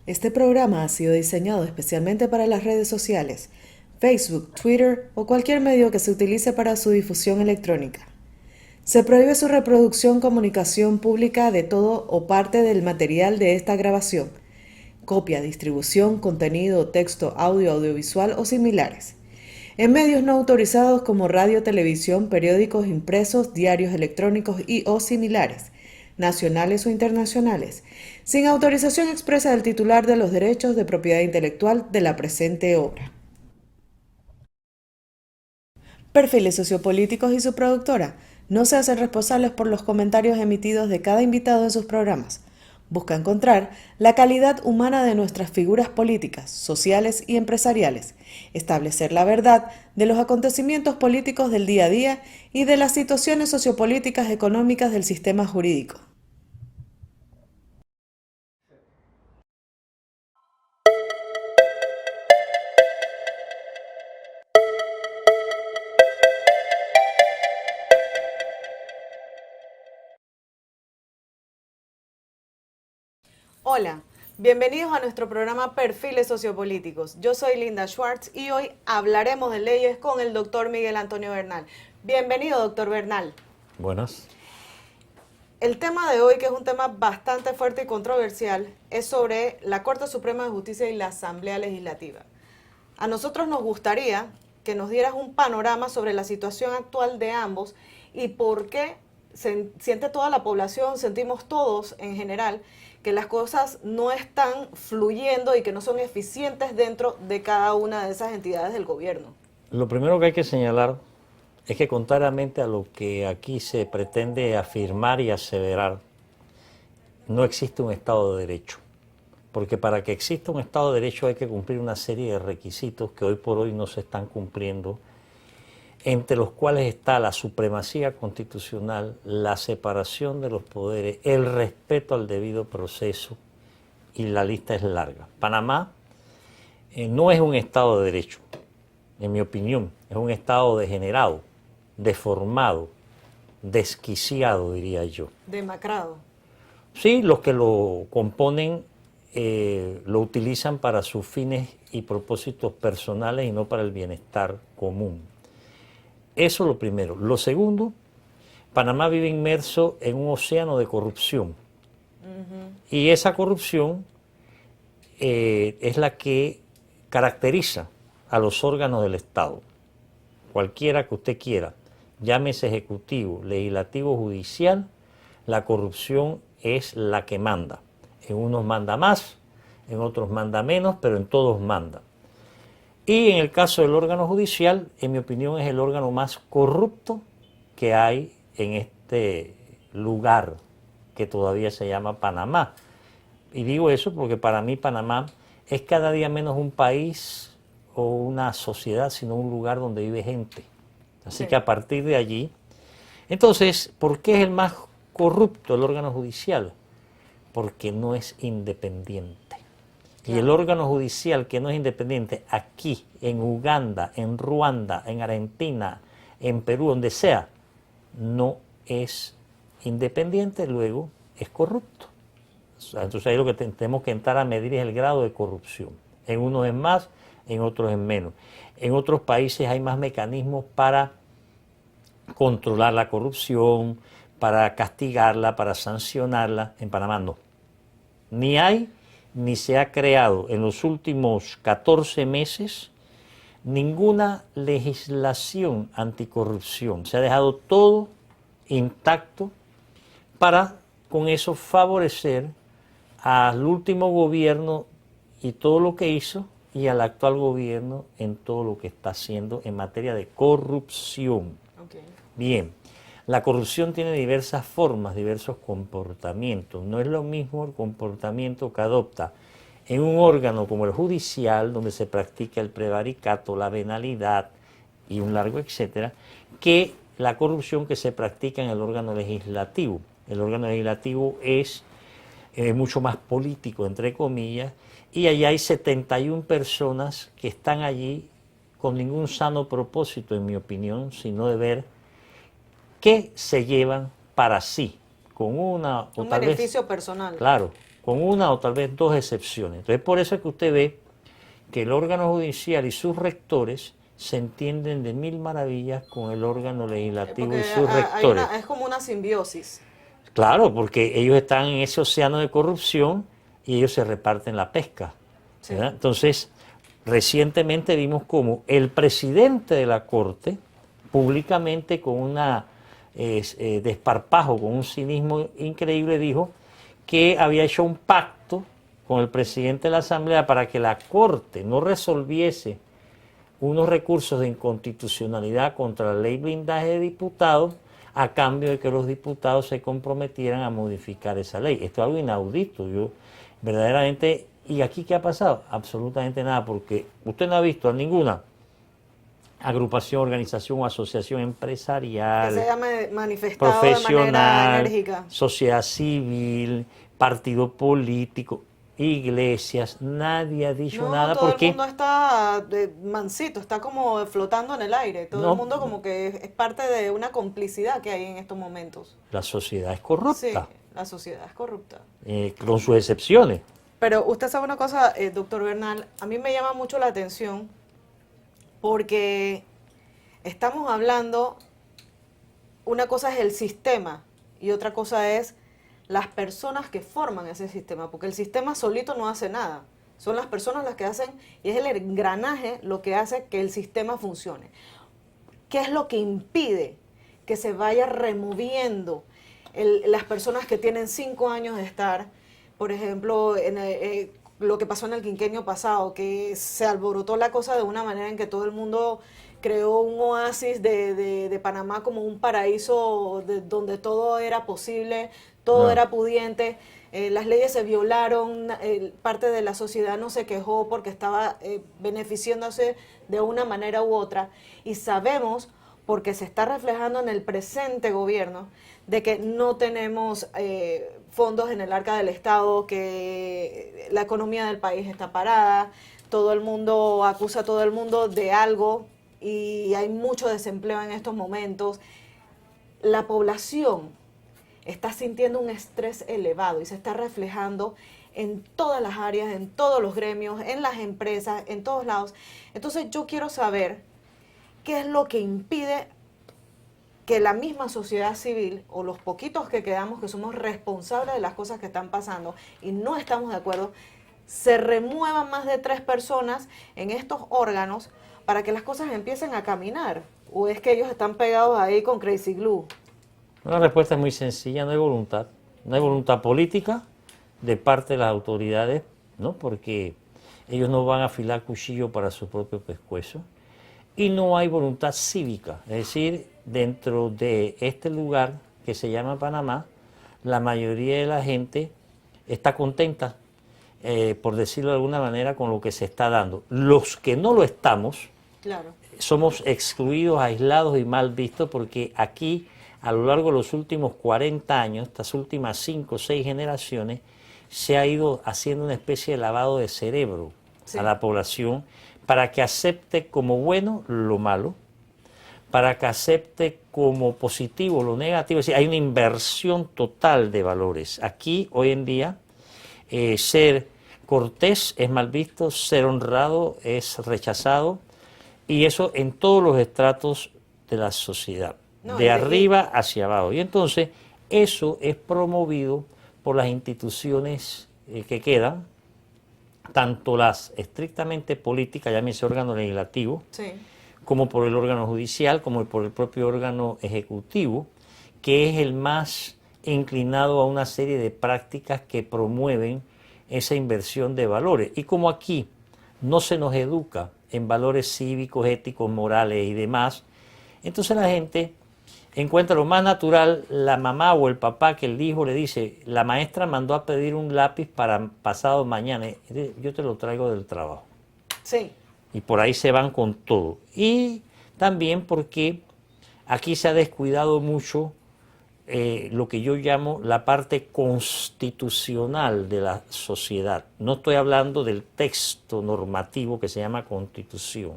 Este programa ha sido diseñado especialmente para las redes sociales, Facebook, Twitter o cualquier medio que se utilice para su difusión electrónica. Se prohíbe su reproducción, comunicación pública de todo o parte del material de esta grabación, copia, distribución, contenido, texto, audio, audiovisual o similares, en medios no autorizados como radio, televisión, periódicos impresos, diarios electrónicos y o similares, nacionales o internacionales, sin autorización expresa del titular de los derechos de propiedad intelectual de la presente obra. Perfiles sociopolíticos y su productora no se hacen responsables por los comentarios emitidos de cada invitado en sus programas. Busca encontrar la calidad humana de nuestras figuras políticas, sociales y empresariales, establecer la verdad de los acontecimientos políticos del día a día y de las situaciones sociopolíticas económicas del sistema jurídico. Hola, bienvenidos a nuestro programa Perfiles Sociopolíticos. Yo soy Linda Schwartz y hoy hablaremos de leyes con el doctor Miguel Antonio Bernal. Bienvenido, doctor Bernal. Buenas. El tema de hoy, que es un tema bastante fuerte y controversial, es sobre la Corte Suprema de Justicia y la Asamblea Legislativa. A nosotros nos gustaría que nos dieras un panorama sobre la situación actual de ambos y por qué siente toda la población, sentimos todos en general, que las cosas no están fluyendo y que no son eficientes dentro de cada una de esas entidades del gobierno. Lo primero que hay que señalar es que, contrariamente a lo que aquí se pretende afirmar y aseverar, no existe un Estado de Derecho. Porque para que exista un Estado de Derecho hay que cumplir una serie de requisitos que hoy por hoy no se están cumpliendo, entre los cuales está la supremacía constitucional, la separación de los poderes, el respeto al debido proceso, y la lista es larga. Panamá no es un Estado de Derecho, en mi opinión, es un Estado degenerado, deformado, desquiciado, diría yo. Demacrado. Sí, los que lo componen lo utilizan para sus fines y propósitos personales y no para el bienestar común. Eso es lo primero. Lo segundo, Panamá vive inmerso en un océano de corrupción. Y esa corrupción es la que caracteriza a los órganos del Estado, cualquiera que usted quiera, llámese ejecutivo, legislativo, judicial, la corrupción es la que manda. En unos manda más, en otros manda menos, pero en todos manda. Y en el caso del órgano judicial, en mi opinión, es el órgano más corrupto que hay en este lugar que todavía se llama Panamá. Y digo eso porque para mí Panamá es cada día menos un país o una sociedad, sino un lugar donde vive gente. Así que a partir de allí, entonces, ¿por qué es el más corrupto el órgano judicial? Porque no es independiente. Y el órgano judicial que no es independiente aquí, en Uganda, en Ruanda, en Argentina, en Perú, donde sea, no es independiente, luego es corrupto. Entonces ahí lo que tenemos que entrar a medir es el grado de corrupción. En unos es más, en otros es menos. En otros países hay más mecanismos para controlar la corrupción, para castigarla, para sancionarla. En Panamá no. Ni hay, ni se ha creado en los últimos 14 meses ninguna legislación anticorrupción. Se ha dejado todo intacto para con eso favorecer al último gobierno y todo lo que hizo y al actual gobierno en todo lo que está haciendo en materia de corrupción. Bien, la corrupción tiene diversas formas, diversos comportamientos. No es lo mismo el comportamiento que adopta en un órgano como el judicial, donde se practica el prevaricato, la venalidad y un largo etcétera, que la corrupción que se practica en el órgano legislativo. El órgano legislativo es mucho más político, entre comillas, y allá hay 71 personas que están allí con ningún sano propósito, en mi opinión, sino de ver qué se llevan para sí, con una o Un tal vez, beneficio personal. claro, con una o tal vez dos excepciones. Entonces, por eso es que usted ve que el órgano judicial y sus rectores se entienden de mil maravillas con el órgano legislativo y Porque sus rectores. es como una simbiosis. Claro, porque ellos están en ese océano de corrupción y ellos se reparten la pesca. Sí. ¿Verdad? Entonces, recientemente vimos cómo el presidente de la Corte, públicamente con una desparpajo, con un cinismo increíble, dijo que había hecho un pacto con el presidente de la Asamblea para que la Corte no resolviese unos recursos de inconstitucionalidad contra la ley blindaje de diputados a cambio de que los diputados se comprometieran a modificar esa ley. Esto es algo inaudito. Yo verdaderamente, ¿y aquí qué ha pasado? Absolutamente nada, porque usted no ha visto a ninguna agrupación, organización o asociación Que empresarial, se haya manifestado de manera profesional, enérgica. sociedad civil, partido político, iglesias, nadie ha dicho No, nada todo el porque mundo está mansito, está como flotando en el aire. Todo el no, mundo como que es parte de una complicidad que hay en estos momentos. la sociedad es Sí, corrupta, la sociedad es corrupta. con sus excepciones. Pero usted sabe una cosa, doctor Bernal, a mí me llama mucho la atención porque estamos hablando, una cosa es el sistema y otra cosa es las personas que forman ese sistema, porque el sistema solito no hace nada. Son las personas las que hacen, y es el engranaje lo que hace que el sistema funcione. ¿Qué es lo que impide que se vaya removiendo las personas que tienen 5 años de estar, por ejemplo, lo que pasó en el quinquenio pasado, que se alborotó la cosa de una manera en que todo el mundo creó un oasis de Panamá como un paraíso donde todo era posible, todo era pudiente, las leyes se violaron, parte de la sociedad no se quejó porque estaba beneficiándose de una manera u otra, y sabemos, porque se está reflejando en el presente gobierno, de que no tenemos fondos en el arca del Estado, que la economía del país está parada, todo el mundo acusa a todo el mundo de algo y hay mucho desempleo en estos momentos. La población está sintiendo un estrés elevado y se está reflejando en todas las áreas, en todos los gremios, en las empresas, en todos lados. Entonces yo quiero saber qué es lo que impide que la misma sociedad civil, o los poquitos que quedamos que somos responsables de las cosas que están pasando y no estamos de acuerdo, se remuevan más de 3 personas en estos órganos para que las cosas empiecen a caminar. ¿O es que ellos están pegados ahí con Crazy Glue? La respuesta es muy sencilla, no hay voluntad. No hay voluntad política de parte de las autoridades, ¿no? Porque ellos no van a afilar cuchillo para su propio pescuezo. Y no hay voluntad cívica, es decir, dentro de este lugar que se llama Panamá, la mayoría de la gente está contenta, por decirlo de alguna manera, con lo que se está dando. Los que no lo estamos, Claro. somos excluidos, aislados y mal vistos, porque aquí, a lo largo de los últimos 40 años, estas últimas 5 o 6 generaciones, se ha ido haciendo una especie de lavado de cerebro a la población para que acepte como bueno lo malo, para que acepte como positivo lo negativo. Es decir, hay una inversión total de valores. Aquí, hoy en día, ser cortés es mal visto, ser honrado es rechazado, y eso en todos los estratos de la sociedad, de arriba hacia abajo. Y entonces eso es promovido por las instituciones que quedan, tanto las estrictamente políticas, llámese órgano legislativo, como por el órgano judicial, como por el propio órgano ejecutivo, que es el más inclinado a una serie de prácticas que promueven esa inversión de valores. Y como aquí no se nos educa en valores cívicos, éticos, morales y demás, entonces la gente encuentra lo más natural, la mamá o el papá, que el hijo le dice, la maestra mandó a pedir un lápiz para pasado mañana, yo te lo traigo del trabajo. Sí. Y por ahí se van con todo. Y también porque aquí se ha descuidado mucho lo que yo llamo la parte constitucional de la sociedad. No estoy hablando del texto normativo que se llama Constitución,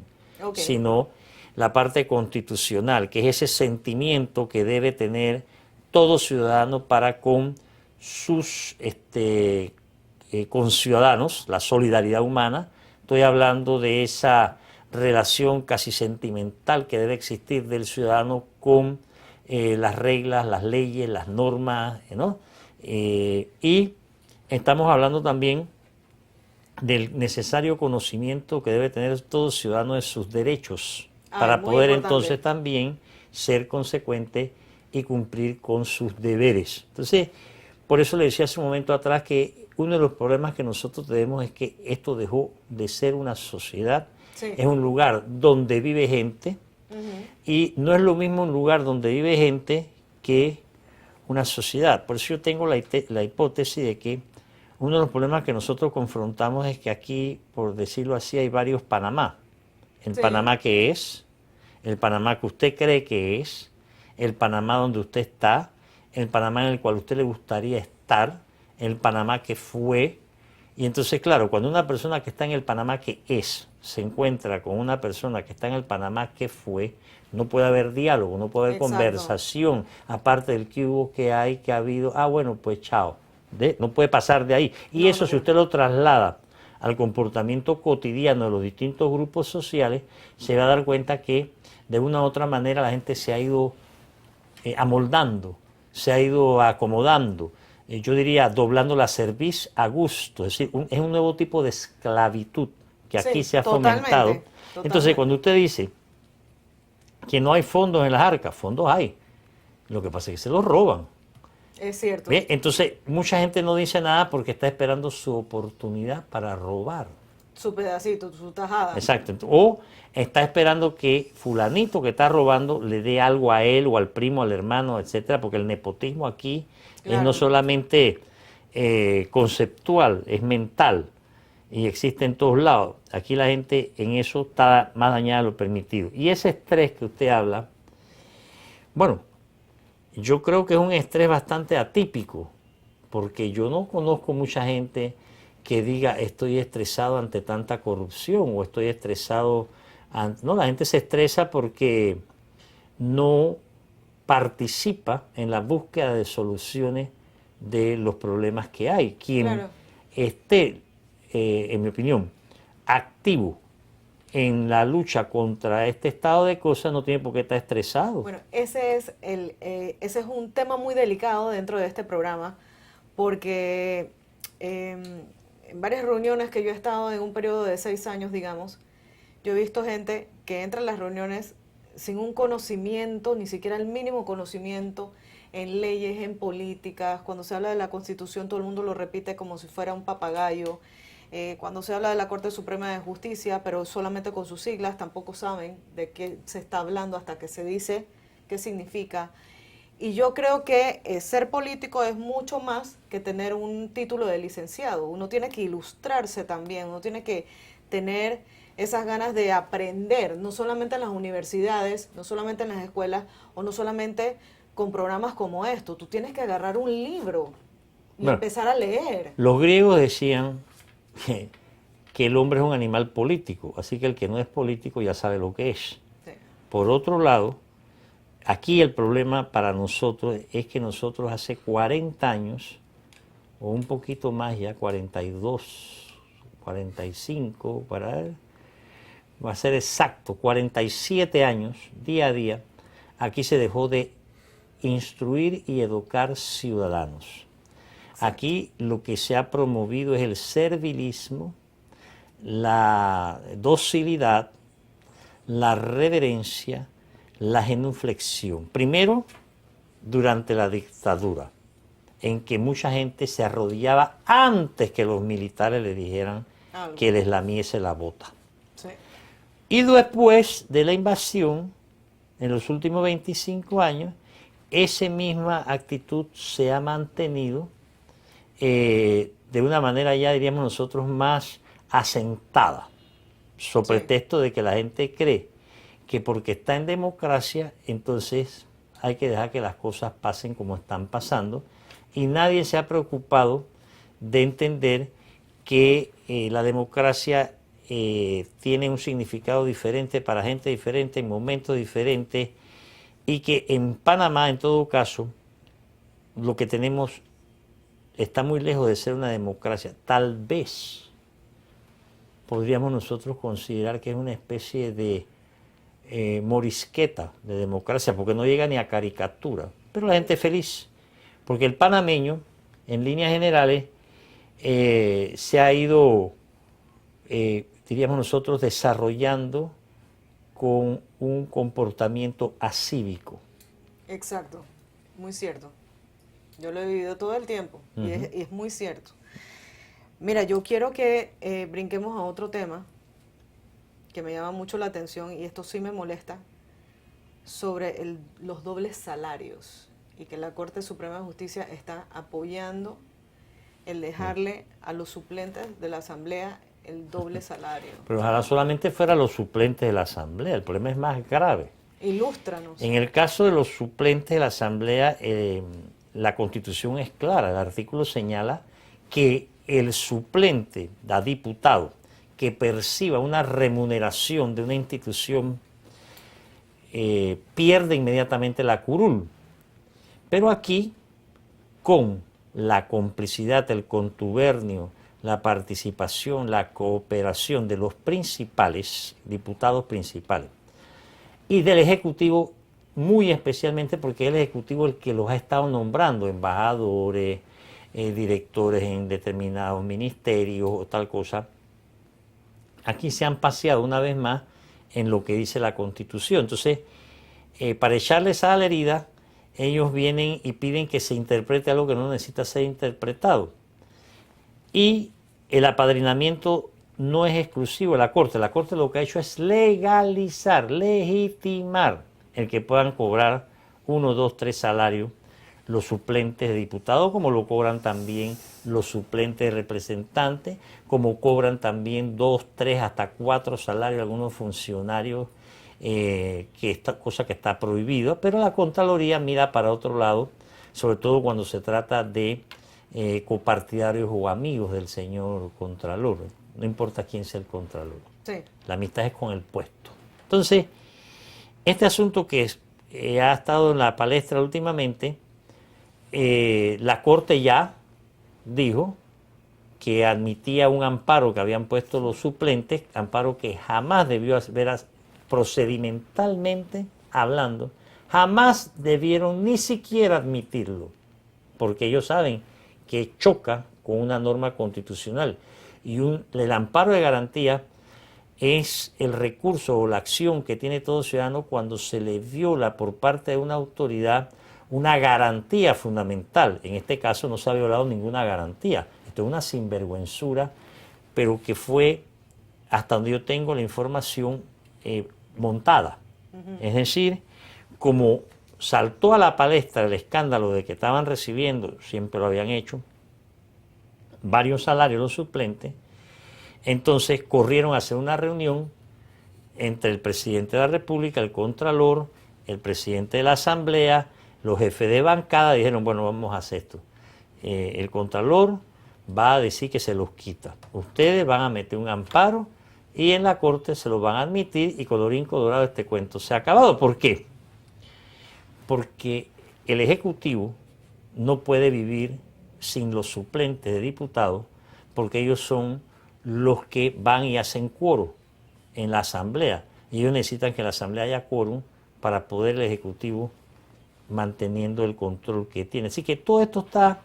sino la parte constitucional, que es ese sentimiento que debe tener todo ciudadano para con sus conciudadanos, la solidaridad humana. Estoy hablando de esa relación casi sentimental que debe existir del ciudadano con las reglas, las leyes, las normas, ¿no? Y estamos hablando también del necesario conocimiento que debe tener todo ciudadano de sus derechos para poder entonces también ser consecuente y cumplir con sus deberes. Entonces, por eso le decía hace un momento atrás que uno de los problemas que nosotros tenemos es que esto dejó de ser una sociedad, es un lugar donde vive gente, y no es lo mismo un lugar donde vive gente que una sociedad. Por eso yo tengo la hipótesis de que uno de los problemas que nosotros confrontamos es que aquí, por decirlo así, hay varios Panamá. El Panamá que es, el Panamá que usted cree que es, el Panamá donde usted está, el Panamá en el cual a usted le gustaría estar, el Panamá que fue. Y entonces, claro, cuando una persona que está en el Panamá que es se encuentra con una persona que está en el Panamá que fue, no puede haber diálogo, no puede haber conversación, aparte del que hubo, que hay, que ha habido. Ah, bueno, pues chao. No puede pasar de ahí. Y eso, si usted lo traslada al comportamiento cotidiano de los distintos grupos sociales, se va a dar cuenta que de una u otra manera la gente se ha ido amoldando, se ha ido acomodando, yo diría doblando la cerviz a gusto, es decir, es un nuevo tipo de esclavitud que aquí se ha fomentado. Entonces, cuando usted dice que no hay fondos en las arcas, fondos hay, lo que pasa es que se los roban. Es cierto. ¿Ve? Entonces, mucha gente no dice nada porque está esperando su oportunidad para robar. Su pedacito, su tajada. Exacto. O está esperando que fulanito que está robando le dé algo a él o al primo, al hermano, etcétera, porque el nepotismo aquí es no solamente conceptual, es mental y existe en todos lados. Aquí la gente en eso está más dañada de lo permitido. Y ese estrés que usted habla, bueno, yo creo que es un estrés bastante atípico, porque yo no conozco mucha gente que diga estoy estresado ante tanta corrupción o estoy estresado. No, la gente se estresa porque no participa en la búsqueda de soluciones de los problemas que hay. Quien esté, en mi opinión, activo en la lucha contra este estado de cosas no tiene por qué estar estresado. Bueno, ese es un tema muy delicado dentro de este programa, porque en varias reuniones que yo he estado en un periodo de 6 años, digamos, yo he visto gente que entra en las reuniones sin un conocimiento, ni siquiera el mínimo conocimiento en leyes, en políticas. Cuando se habla de la Constitución, todo el mundo lo repite como si fuera un papagayo. Cuando se habla de la Corte Suprema de Justicia, pero solamente con sus siglas, tampoco saben de qué se está hablando hasta que se dice qué significa. Y yo creo que ser político es mucho más que tener un título de licenciado. Uno tiene que ilustrarse también, uno tiene que tener esas ganas de aprender, no solamente en las universidades, no solamente en las escuelas, o no solamente con programas como esto. Tú tienes que agarrar un libro y empezar a leer. Los griegos decían que el hombre es un animal político, así que el que no es político ya sabe lo que es. Sí. Por otro lado, aquí el problema para nosotros es que nosotros hace 40 años, o un poquito más ya, 42, 45, va a ser exacto, 47 años, día a día, aquí se dejó de instruir y educar ciudadanos. Aquí lo que se ha promovido es el servilismo, la docilidad, la reverencia, la genuflexión. Primero, durante la dictadura, en que mucha gente se arrodillaba antes que los militares le dijeran que les lamiese la bota. Sí. Y después de la invasión, en los últimos 25 años, esa misma actitud se ha mantenido de una manera ya diríamos nosotros más asentada, sobre pretexto de que la gente cree que porque está en democracia entonces hay que dejar que las cosas pasen como están pasando, y nadie se ha preocupado de entender que la democracia tiene un significado diferente para gente diferente en momentos diferentes, y que en Panamá en todo caso lo que tenemos está muy lejos de ser una democracia. Tal vez podríamos nosotros considerar que es una especie de morisqueta de democracia, porque no llega ni a caricatura. Pero la gente es feliz, porque el panameño, en líneas generales, se ha ido, diríamos nosotros, desarrollando con un comportamiento acívico. Exacto, muy cierto. Yo lo he vivido todo el tiempo y es muy cierto. Mira, yo quiero que brinquemos a otro tema que me llama mucho la atención y esto sí me molesta, sobre los dobles salarios y que la Corte Suprema de Justicia está apoyando el dejarle a los suplentes de la Asamblea el doble salario. Pero ojalá solamente fuera los suplentes de la Asamblea, el problema es más grave. Ilústranos. En el caso de los suplentes de la Asamblea, la Constitución es clara, el artículo señala que el suplente da diputado que perciba una remuneración de una institución pierde inmediatamente la curul. Pero aquí, con la complicidad, el contubernio, la participación, la cooperación de los principales, diputados principales, y del Ejecutivo, muy especialmente porque es el Ejecutivo el que los ha estado nombrando, embajadores, directores en determinados ministerios o tal cosa. Aquí se han paseado una vez más en lo que dice la Constitución. Entonces, para echarle sal a la herida, ellos vienen y piden que se interprete algo que no necesita ser interpretado. Y el apadrinamiento no es exclusivo de la Corte. La Corte lo que ha hecho es legalizar, legitimar el que puedan cobrar 1, 2, 3 salarios los suplentes de diputados, como lo cobran también los suplentes de representantes, como cobran también 2, 3, hasta 4 salarios algunos funcionarios, que esta cosa que está prohibida, pero la Contraloría mira para otro lado, sobre todo cuando se trata de copartidarios o amigos del señor Contralor, no importa quién sea el Contralor. Sí. La amistad es con el puesto. Entonces, este asunto que ha estado en la palestra últimamente, la Corte ya dijo que admitía un amparo que habían puesto los suplentes, amparo que jamás debió haber, procedimentalmente hablando, jamás debieron ni siquiera admitirlo, porque ellos saben que choca con una norma constitucional. Y el amparo de garantía es el recurso o la acción que tiene todo ciudadano cuando se le viola por parte de una autoridad una garantía fundamental. En este caso no se ha violado ninguna garantía. Esto es una sinvergüenzura, pero que fue, hasta donde yo tengo la información, montada. Es decir, como saltó a la palestra el escándalo de que estaban recibiendo, siempre lo habían hecho, varios salarios los suplentes, entonces corrieron a hacer una reunión entre el presidente de la República, el Contralor, el presidente de la Asamblea, los jefes de bancada, dijeron, bueno, vamos a hacer esto. El Contralor va a decir que se los quita. Ustedes van a meter un amparo y en la Corte se los van a admitir y colorín colorado este cuento se ha acabado. ¿Por qué? Porque el Ejecutivo no puede vivir sin los suplentes de diputados, porque ellos son los que van y hacen quórum en la Asamblea. Y ellos necesitan que en la Asamblea haya quórum para poder el Ejecutivo manteniendo el control que tiene. Así que todo esto está,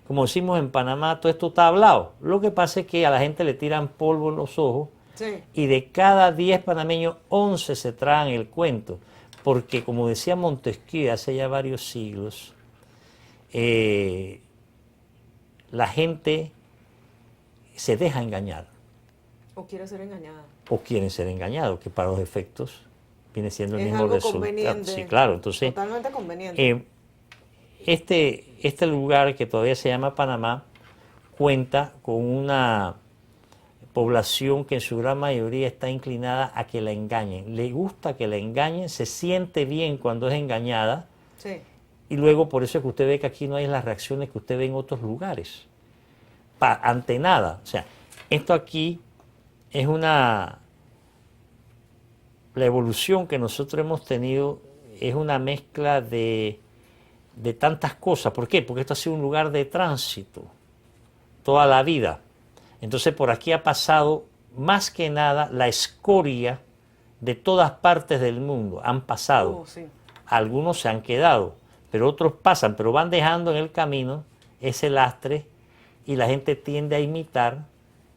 como decimos en Panamá, todo esto está hablado. Lo que pasa es que a la gente le tiran polvo en los ojos, sí, y de cada 10 panameños, 11 se tragan el cuento. Porque, como decía Montesquieu hace ya varios siglos, la gente se deja engañar. O quiere ser engañada. O quieren ser engañados, que para los efectos viene siendo el es mismo algo resultado. Conveniente, sí, claro. Entonces, totalmente conveniente. Este lugar que todavía se llama Panamá cuenta con una población que en su gran mayoría está inclinada a que la engañen. Le gusta que la engañen, se siente bien cuando es engañada. Sí. Y luego por eso es que usted ve que aquí no hay las reacciones que usted ve en otros lugares. Ante nada. O sea, esto aquí es la evolución que nosotros hemos tenido es una mezcla de de tantas cosas. ¿Por qué? Porque esto ha sido un lugar de tránsito toda la vida. Entonces por aquí ha pasado más que nada la escoria de todas partes del mundo. Han pasado. Sí. Algunos se han quedado, pero otros pasan, pero van dejando en el camino ese lastre y la gente tiende a imitar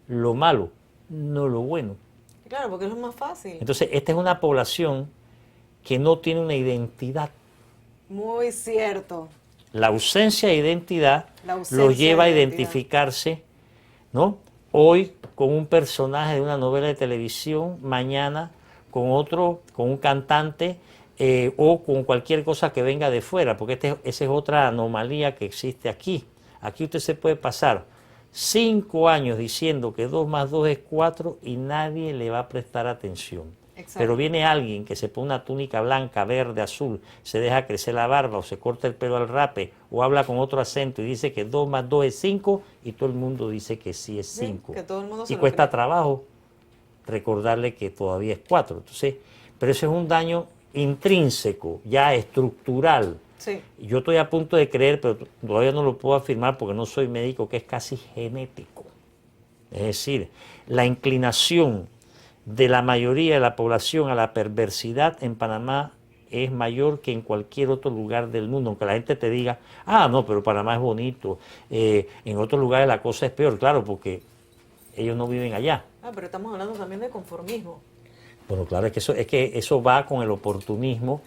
lo malo, no lo bueno. Claro, porque es lo más fácil. Entonces esta es una población que no tiene una identidad. Muy cierto. La ausencia de identidad La ausencia los lleva a de identidad. identificarse, ¿no? Hoy con un personaje de una novela de televisión, mañana con otro, con un cantante o con cualquier cosa que venga de fuera, porque esa es otra anomalía que existe aquí. Aquí usted se puede pasar 5 años diciendo que 2 más 2 es 4 y nadie le va a prestar atención. Exacto. Pero viene alguien que se pone una túnica blanca, verde, azul, se deja crecer la barba o se corta el pelo al rape o habla con otro acento y dice que 2 más 2 es 5 y todo el mundo dice que sí es 5. Que todo el mundo se Y lo cuesta cree. trabajo recordarle que todavía es 4. Entonces, pero eso es un daño intrínseco, ya estructural. Sí. Yo estoy a punto de creer, pero todavía no lo puedo afirmar porque no soy médico, que es casi genético. Es decir, la inclinación de la mayoría de la población a la perversidad en Panamá es mayor que en cualquier otro lugar del mundo, aunque la gente te diga, ah, no, pero Panamá es bonito, en otros lugares la cosa es peor, claro, porque ellos no viven allá. Ah, pero estamos hablando también de conformismo. Bueno, claro, es que eso va con el oportunismo,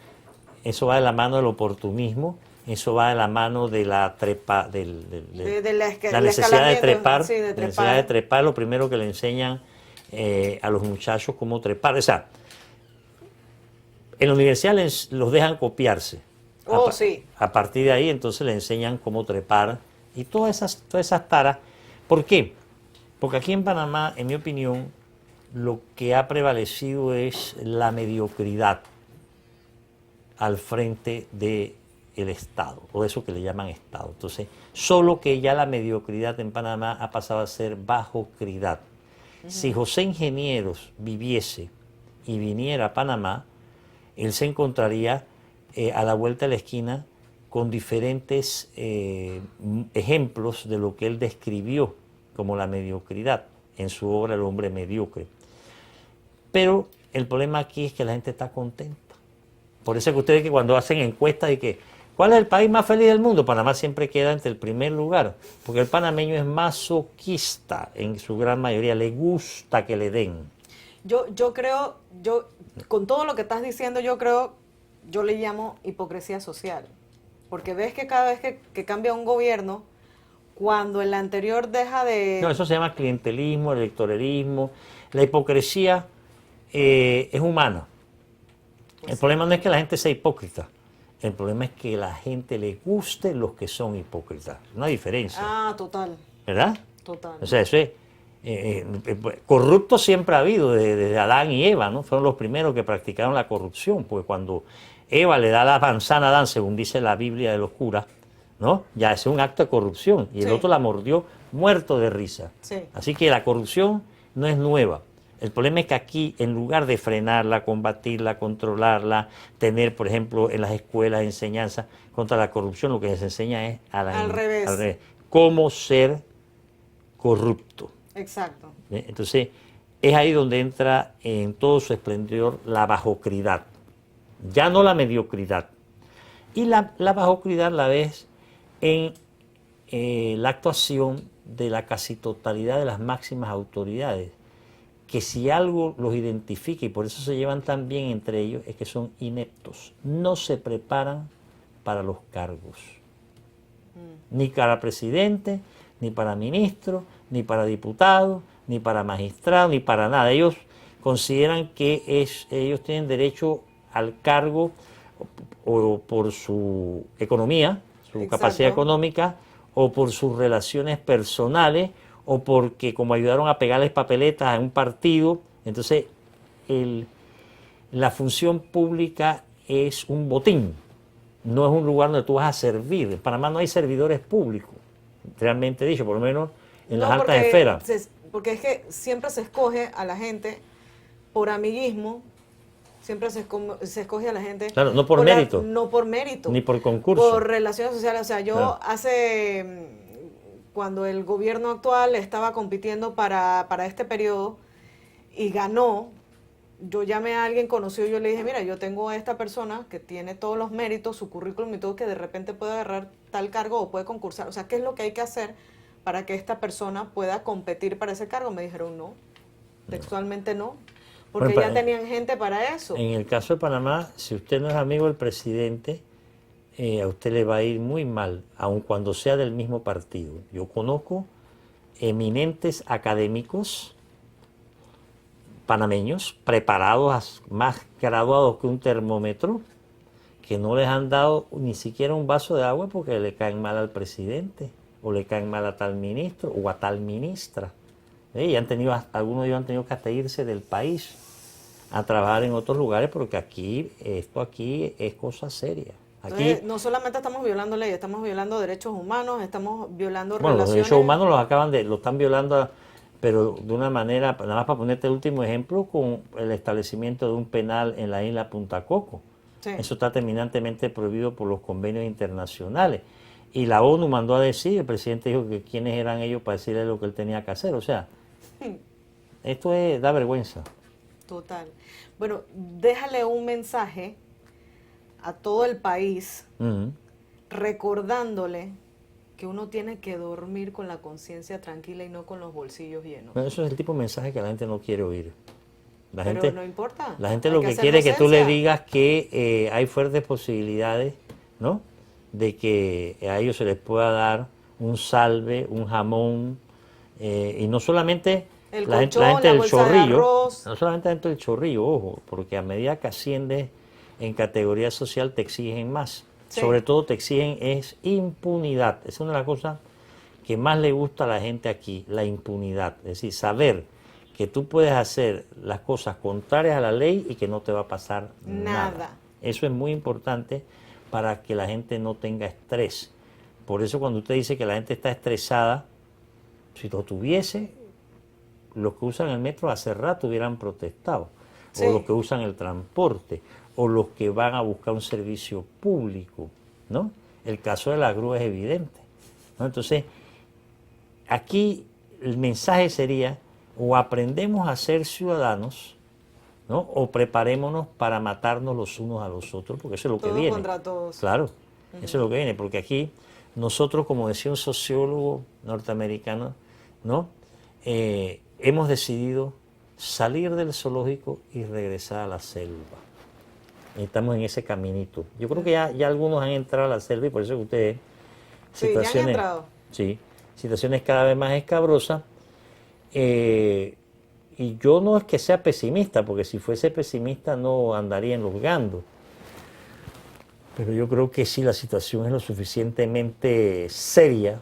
eso va de la mano del oportunismo, eso va de la mano de la trepa, De la necesidad de escalamiento, trepar, sí, de la trepar. necesidad de trepar, lo primero que le enseñan a los muchachos cómo trepar. O sea, en la universidad los dejan copiarse. Oh, sí. A partir de ahí entonces le enseñan cómo trepar y todas esas taras. ¿Por qué? Porque aquí en Panamá, en mi opinión, lo que ha prevalecido es la mediocridad al frente del Estado, o eso que le llaman Estado. Entonces, solo que ya la mediocridad en Panamá ha pasado a ser bajocridad. Si José Ingenieros viviese y viniera a Panamá, él se encontraría a la vuelta de la esquina con diferentes ejemplos de lo que él describió como la mediocridad en su obra El hombre mediocre. Pero el problema aquí es que la gente está contenta. Por eso es que ustedes que cuando hacen encuestas de que ¿cuál es el país más feliz del mundo? Panamá siempre queda entre el primer lugar, porque el panameño es masoquista en su gran mayoría, le gusta que le den. Yo creo, con todo lo que estás diciendo, yo le llamo hipocresía social. Porque ves que cada vez que cambia un gobierno, cuando el anterior deja de... No, eso se llama clientelismo, electoralismo. La hipocresía es humana. El problema no es que la gente sea hipócrita. El problema es que a la gente le guste los que son hipócritas. Una diferencia. Ah, total, ¿Verdad? total. O sea, eso es... corrupto siempre ha habido, desde Adán y Eva, ¿no? Fueron los primeros que practicaron la corrupción, porque cuando Eva le da la manzana a Adán, según dice la Biblia de los curas, ¿no? Ya es un acto de corrupción, y el Sí. otro la mordió muerto de risa. Sí. Así que la corrupción no es nueva. El problema es que aquí, en lugar de frenarla, combatirla, controlarla, tener, por ejemplo, en las escuelas enseñanza contra la corrupción, lo que se enseña es Al revés. cómo ser corrupto. Exacto. Entonces, es ahí donde entra en todo su esplendor la bajocridad, ya no la mediocridad. Y la bajocridad la ves en la actuación de la casi totalidad de las máximas autoridades, que si algo los identifica, y por eso se llevan tan bien entre ellos, es que son ineptos, no se preparan para los cargos, ni para presidente, ni para ministro, ni para diputado, ni para magistrado, ni para nada. Ellos consideran que ellos tienen derecho al cargo o por su economía, su Exacto. capacidad económica, o por sus relaciones personales, o porque como ayudaron a pegarles papeletas a un partido. Entonces, la función pública es un botín, no es un lugar donde tú vas a servir. En Panamá no hay servidores públicos, realmente dicho, por lo menos en las altas esferas. Porque es que siempre se escoge a la gente por amiguismo, Siempre se escoge a la gente. Claro, no por mérito. No por mérito. Ni por concurso. Por relaciones sociales. O sea, yo cuando el gobierno actual estaba compitiendo para este periodo y ganó, yo llamé a alguien conocido y yo le dije, mira, yo tengo a esta persona que tiene todos los méritos, su currículum y todo, que de repente puede agarrar tal cargo o puede concursar. O sea, ¿qué es lo que hay que hacer para que esta persona pueda competir para ese cargo? Me dijeron no, textualmente no, porque Bueno, ya tenían gente para eso. En el caso de Panamá, si usted no es amigo del presidente, a usted le va a ir muy mal, aun cuando sea del mismo partido. Yo conozco eminentes académicos panameños, preparados, más graduados que un termómetro, que no les han dado ni siquiera un vaso de agua porque le caen mal al presidente, o le caen mal a tal ministro, o a tal ministra. Y algunos de ellos han tenido que hasta irse del país a trabajar en otros lugares porque esto aquí es cosa seria. Aquí, Entonces, no solamente estamos violando leyes, estamos violando derechos humanos, estamos violando bueno, relaciones. los derechos humanos lo están violando, pero de una manera, nada más para ponerte el último ejemplo, con el establecimiento de un penal en la isla Punta Coco. Sí. Eso está terminantemente prohibido por los convenios internacionales. Y la ONU mandó a decir, el presidente dijo que quiénes eran ellos para decirle lo que él tenía que hacer. O sea, esto da vergüenza. Total. Bueno, déjale un mensaje a todo el país, recordándole que uno tiene que dormir con la conciencia tranquila y no con los bolsillos llenos. Pero eso es el tipo de mensaje que la gente no quiere oír. Pero no importa. La gente hay lo que hacer quiere es que tú le docencia. digas que hay fuertes posibilidades, ¿no?, de que a ellos se les pueda dar un salve, un jamón, y no solamente El la gente colchón, la del bolsa de chorrillo, arroz. no solamente dentro del chorrillo, ojo, porque a medida que asciendes en categoría social te exigen más. Sí. Sobre todo te exigen es impunidad. Es una de las cosas que más le gusta a la gente aquí, la impunidad. Es decir, saber que tú puedes hacer las cosas contrarias a la ley y que no te va a pasar nada. Eso es muy importante para que la gente no tenga estrés. Por eso cuando usted dice que la gente está estresada, si lo tuviese, los que usan el metro hace rato hubieran protestado, Sí. o los que usan el transporte, o los que van a buscar un servicio público, ¿no? El caso de la grúa es evidente, ¿no? Entonces, aquí el mensaje sería, o aprendemos a ser ciudadanos, ¿no?, o preparémonos para matarnos los unos a los otros, porque eso es lo que Todos viene. contra todos. Claro, eso es lo que viene, porque aquí nosotros, como decía un sociólogo norteamericano, ¿no?, hemos decidido salir del zoológico y regresar a la selva. Y estamos en ese caminito. Yo creo que ya algunos han entrado a la selva y por eso que ustedes Sí, ya han entrado. Sí, situaciones cada vez más escabrosas. Y yo no es que sea pesimista, porque si fuese pesimista no andaría en los gandos. Pero yo creo que sí, la situación es lo suficientemente seria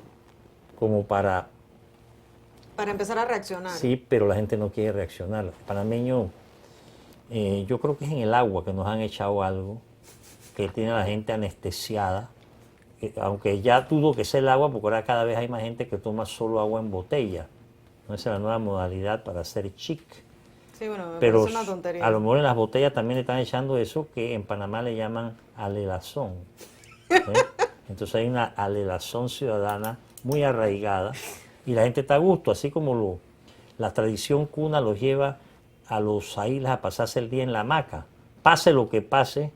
como para... Para empezar a reaccionar. Sí, pero la gente no quiere reaccionar. El panameño, yo creo que es en el agua que nos han echado algo, que tiene a la gente anestesiada. Aunque ya dudo que sea el agua, porque ahora cada vez hay más gente que toma solo agua en botella. ¿No? Esa es la nueva modalidad para ser chic. Sí, bueno, me Pero parece una tontería. a lo mejor en las botellas también le están echando eso que en Panamá le llaman alelazón. ¿eh? Entonces hay una alelazón ciudadana muy arraigada y la gente está a gusto, así como la tradición cuna los lleva a los islas a pasarse el día en la hamaca. Pase lo que pase,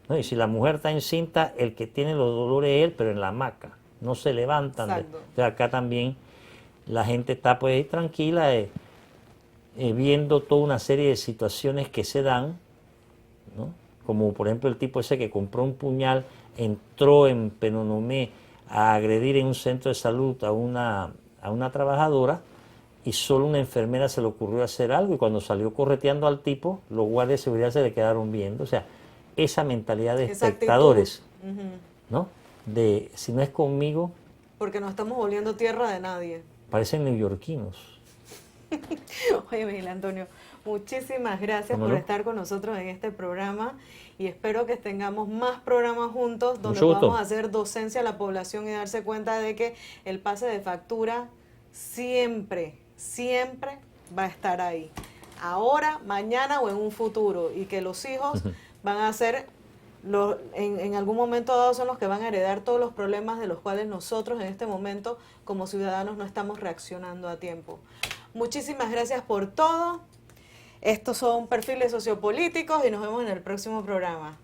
¿no? Y si la mujer está encinta, el que tiene los dolores es él, pero en la hamaca. No se levantan. Entonces acá también la gente está pues tranquila, viendo toda una serie de situaciones que se dan, ¿no? Como por ejemplo el tipo ese que compró un puñal, entró en Penonomé a agredir en un centro de salud a una trabajadora y solo una enfermera se le ocurrió hacer algo y cuando salió correteando al tipo, los guardias de seguridad se le quedaron viendo. O sea, esa mentalidad de espectadores, ¿no? De si no es conmigo... Porque no estamos volviendo tierra de nadie. Parecen neoyorquinos. Oye, Miguel Antonio, muchísimas gracias por estar con nosotros en este programa y espero que tengamos más programas juntos donde podamos hacer docencia a la población y darse cuenta de que el pase de factura siempre va a estar ahí. ahora, mañana o en un futuro, y que los hijos van a ser, en algún momento dado, son los que van a heredar todos los problemas de los cuales nosotros en este momento como ciudadanos no estamos reaccionando a tiempo. Muchísimas gracias por todo. Estos son Perfiles Sociopolíticos y nos vemos en el próximo programa.